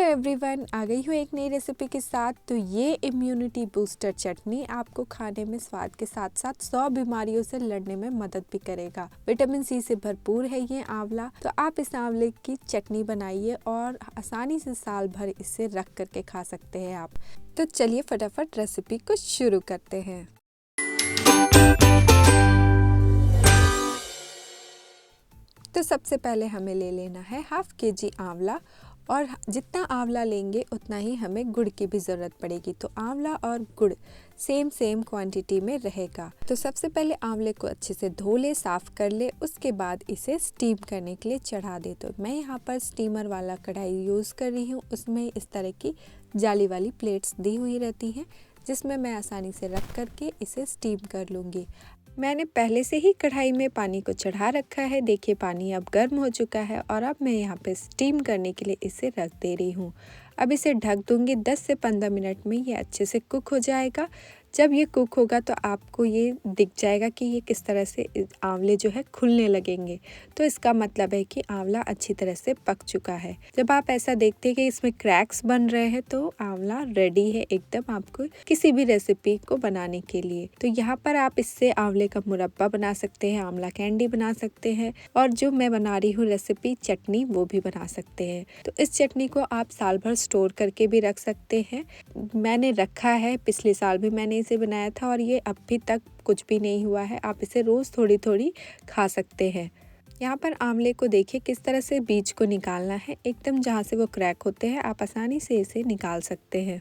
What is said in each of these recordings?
Everyone, आ गई हूँ एक नई रेसिपी के साथ। तो ये इम्यूनिटी बूस्टर चटनी आपको खाने में स्वाद के साथ साथ 100 बीमारियों से लड़ने में मदद भी करेगा। विटामिन सी से भरपूर है ये आंवला। तो आप इस आंवले की चटनी बनाइए और आसानी से साल भर इसे रख करके खा सकते हैं आप। तो चलिए फटाफट रेसिपी को शुरू करते हैं। तो सबसे पहले हमें ले लेना है हाफ केजी आंवला, और जितना आंवला लेंगे उतना ही हमें गुड़ की भी ज़रूरत पड़ेगी। तो आंवला और गुड़ सेम क्वांटिटी में रहेगा। तो सबसे पहले आंवले को अच्छे से धो ले, साफ़ कर ले, उसके बाद इसे स्टीम करने के लिए चढ़ा दे। तो मैं यहाँ पर स्टीमर वाला कढ़ाई यूज़ कर रही हूँ। उसमें इस तरह की जाली वाली प्लेट्स दी हुई रहती हैं, जिसमें मैं आसानी से रख करके इसे स्टीम कर लूँगी। मैंने पहले से ही कढ़ाई में पानी को चढ़ा रखा है। देखिए पानी अब गर्म हो चुका है और अब मैं यहाँ पे स्टीम करने के लिए इसे रख दे रही हूँ। अब इसे ढक दूँगी। 10 से 15 मिनट में ये अच्छे से कुक हो जाएगा। जब ये कुक होगा तो आपको ये दिख जाएगा कि ये किस तरह से आंवले जो है खुलने लगेंगे। तो इसका मतलब है कि आंवला अच्छी तरह से पक चुका है। जब आप ऐसा देखते हैं कि इसमें क्रैक्स बन रहे हैं तो आंवला रेडी है एकदम आपको किसी भी रेसिपी को बनाने के लिए। तो यहाँ पर आप इससे आंवले का मुरब्बा बना सकते हैं, आंवला कैंडी बना सकते हैं, और जो मैं बना रही हूँ रेसिपी चटनी वो भी बना सकते हैं। तो इस चटनी को आप साल भर स्टोर करके भी रख सकते हैं। मैंने रखा है, पिछले साल भी मैंने इसे बनाया था और ये अभी तक कुछ भी नहीं हुआ है। आप इसे रोज़ थोड़ी थोड़ी खा सकते हैं। यहाँ पर आंवले को देखिए किस तरह से बीज को निकालना है। एकदम जहाँ से वो क्रैक होते हैं आप आसानी से इसे निकाल सकते हैं।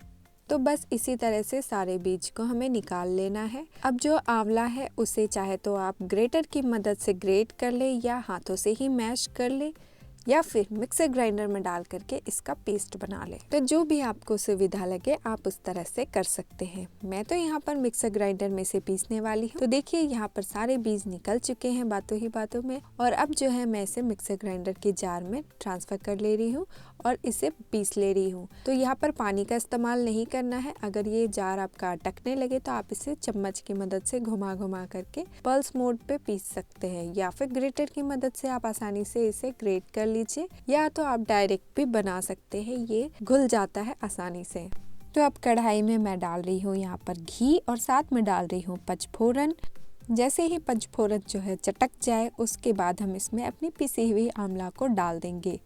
तो बस इसी तरह से सारे बीज को हमें निकाल लेना है। अब जो आंवला है उसे चाहे तो आप ग्रेटर की मदद से ग्रेट कर ले, या हाथों से ही मैश कर ले, या फिर मिक्सर ग्राइंडर में डाल करके इसका पेस्ट बना ले। तो जो भी आपको सुविधा लगे आप उस तरह से कर सकते हैं। मैं तो यहाँ पर मिक्सर ग्राइंडर में से पीसने वाली हूँ। तो देखिए यहाँ पर सारे बीज निकल चुके हैं बातों ही बातों में। और अब जो है मैं इसे मिक्सर ग्राइंडर के जार में ट्रांसफर कर ले रही हूँ और इसे पीस ले रही हूँ। तो यहाँ पर पानी का इस्तेमाल नहीं करना है। अगर ये जार आपका अटकने लगे तो आप इसे चम्मच की मदद से घुमा करके पल्स मोड पे पीस सकते हैं, या फिर ग्रेटर की मदद से आप आसानी से इसे ग्रेट कर लीजिए, या तो आप डायरेक्ट भी बना सकते हैं। ये घुल जाता है आसानी से। तो अब कढ़ाई में मैं डाल रही हूँ यहाँ पर घी, और साथ में डाल रही हूँ पचफोरन। जैसे ही पचफोरन जो है चटक जाए उसके बाद हम इसमें अपनी पिसी हुई आंवला को डाल देंगे।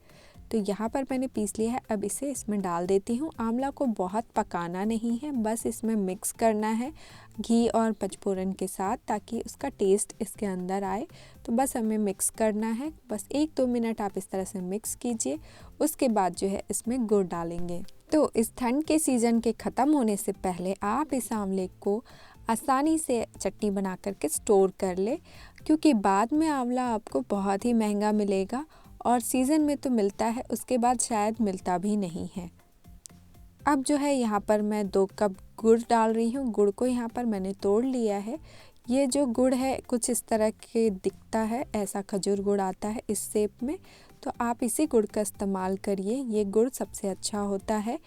तो यहाँ पर मैंने पीस लिया है, अब इसे इसमें डाल देती हूँ। आंवला को बहुत पकाना नहीं है, बस इसमें मिक्स करना है घी और पचफोरन के साथ, ताकि उसका टेस्ट इसके अंदर आए। तो बस हमें मिक्स करना है। बस 1-2 मिनट आप इस तरह से मिक्स कीजिए। उसके बाद जो है इसमें गुड़ डालेंगे। तो इस ठंड के सीज़न के ख़त्म होने से पहले आप इस आंवले को आसानी से चटनी बना करके स्टोर कर ले, क्योंकि बाद में आंवला आपको बहुत ही महंगा मिलेगा, और सीज़न में तो मिलता है, उसके बाद शायद मिलता भी नहीं है। अब जो है यहाँ पर मैं 2 कप गुड़ डाल रही हूँ। गुड़ को यहाँ पर मैंने तोड़ लिया है। ये जो गुड़ है कुछ इस तरह के दिखता है, ऐसा खजूर गुड़ आता है इस शेप में। तो आप इसी गुड़ का इस्तेमाल करिए, ये गुड़ सबसे अच्छा होता है।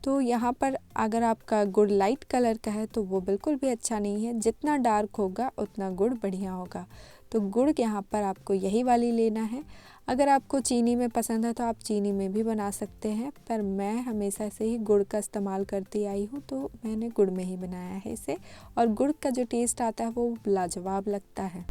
तो यहाँ पर अगर आपका गुड़ लाइट कलर का है तो वो बिल्कुल भी अच्छा नहीं है। जितना डार्क होगा उतना गुड़ बढ़िया होगा। तो गुड़ यहाँ पर आपको यही वाली लेना है। अगर आपको चीनी में पसंद है तो आप चीनी में भी बना सकते हैं, पर मैं हमेशा से ही गुड़ का इस्तेमाल करती आई हूँ, तो मैंने गुड़ में ही बनाया है इसे। और गुड़ का जो टेस्ट आता है वो लाजवाब लगता है।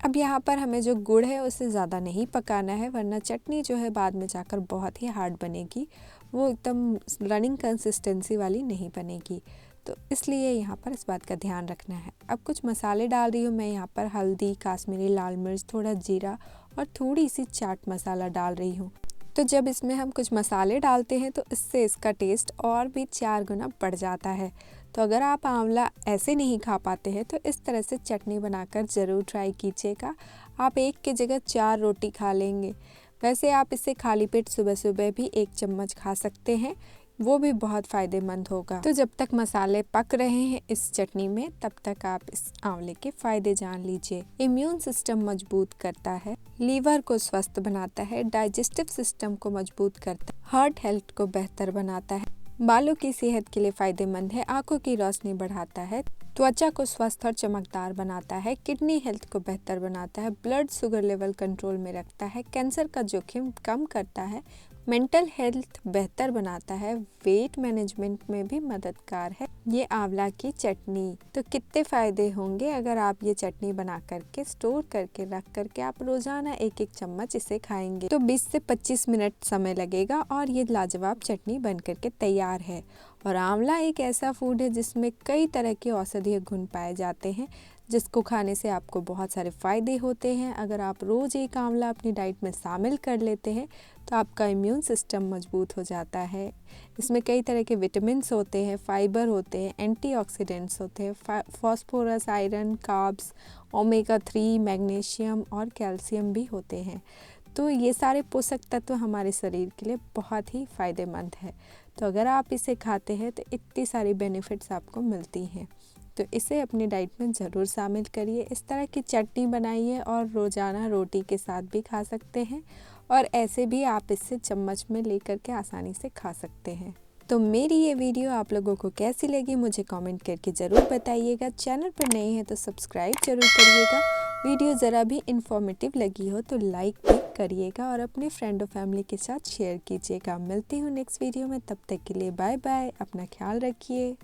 अब यहाँ पर हमें जो गुड़ है उसे ज़्यादा नहीं पकाना है, वरना चटनी जो है बाद में जाकर बहुत ही हार्ड बनेगी। वो एकदम रनिंग कंसिस्टेंसी वाली नहीं बनेगी। तो इसलिए यहाँ पर इस बात का ध्यान रखना है। अब कुछ मसाले डाल रही हूँ मैं यहाँ पर। हल्दी, काश्मीरी लाल मिर्च, थोड़ा जीरा और थोड़ी सी चाट मसाला डाल रही हूँ। तो जब इसमें हम कुछ मसाले डालते हैं तो इससे इसका टेस्ट और भी 4 गुना बढ़ जाता है। तो अगर आप आंवला ऐसे नहीं खा पाते हैं तो इस तरह से चटनी बनाकर ज़रूर ट्राई कीजिएगा। आप एक की जगह 4 रोटी खा लेंगे। वैसे आप इसे खाली पेट सुबह सुबह भी 1 चम्मच खा सकते हैं, वो भी बहुत फ़ायदेमंद होगा। तो जब तक मसाले पक रहे हैं इस चटनी में, तब तक आप इस आंवले के फ़ायदे जान लीजिए। इम्यून सिस्टम मजबूत करता है, लीवर को स्वस्थ बनाता है, डाइजेस्टिव सिस्टम को मजबूत करता है, हार्ट हेल्थ को बेहतर बनाता है, बालों की सेहत के लिए फ़ायदेमंद है, आँखों की रोशनी बढ़ाता है, त्वचा को स्वस्थ और चमकदार बनाता है, किडनी हेल्थ को बेहतर बनाता है, ब्लड शुगर लेवल कंट्रोल में रखता है, कैंसर का जोखिम कम करता है, मेंटल हेल्थ बेहतर बनाता है, वेट मैनेजमेंट में भी मददगार है ये आंवला की चटनी। तो कितने फ़ायदे होंगे अगर आप ये चटनी बना करके स्टोर करके रख करके आप रोज़ाना एक एक चम्मच इसे खाएंगे तो 20 से 25 मिनट समय लगेगा और ये लाजवाब चटनी बन करके तैयार है। और आंवला एक ऐसा फूड है जिसमें कई तरह के औषधीय गुण पाए जाते हैं, जिसको खाने से आपको बहुत सारे फ़ायदे होते हैं। अगर आप रोज़ एक आंवला अपनी डाइट में शामिल कर लेते हैं तो आपका इम्यून सिस्टम मजबूत हो जाता है। इसमें कई तरह के विटामिन्स होते हैं, फाइबर होते हैं, एंटीऑक्सीडेंट्स होते हैं, phosphorus, iron, carbs, omega 3, magnesium और कैल्शियम भी होते हैं। तो ये सारे पोषक तत्व हमारे शरीर के लिए बहुत ही फ़ायदेमंद है। तो अगर आप इसे खाते हैं तो इतनी सारी बेनिफिट्स आपको मिलती हैं। तो इसे अपनी डाइट में ज़रूर शामिल करिए। इस तरह की चटनी बनाइए और रोज़ाना रोटी के साथ भी खा सकते हैं और ऐसे भी आप इसे चम्मच में लेकर के आसानी से खा सकते हैं। तो मेरी ये वीडियो आप लोगों को कैसी लगी मुझे कमेंट करके ज़रूर बताइएगा। चैनल पर नए हैं तो सब्सक्राइब ज़रूर करिएगा। वीडियो ज़रा भी इन्फॉर्मेटिव लगी हो तो लाइक भी करिएगा और अपने फ्रेंड और फैमिली के साथ शेयर कीजिएगा। मिलती हूँ नेक्स्ट वीडियो में, तब तक के लिए बाय बाय। अपना ख्याल रखिए।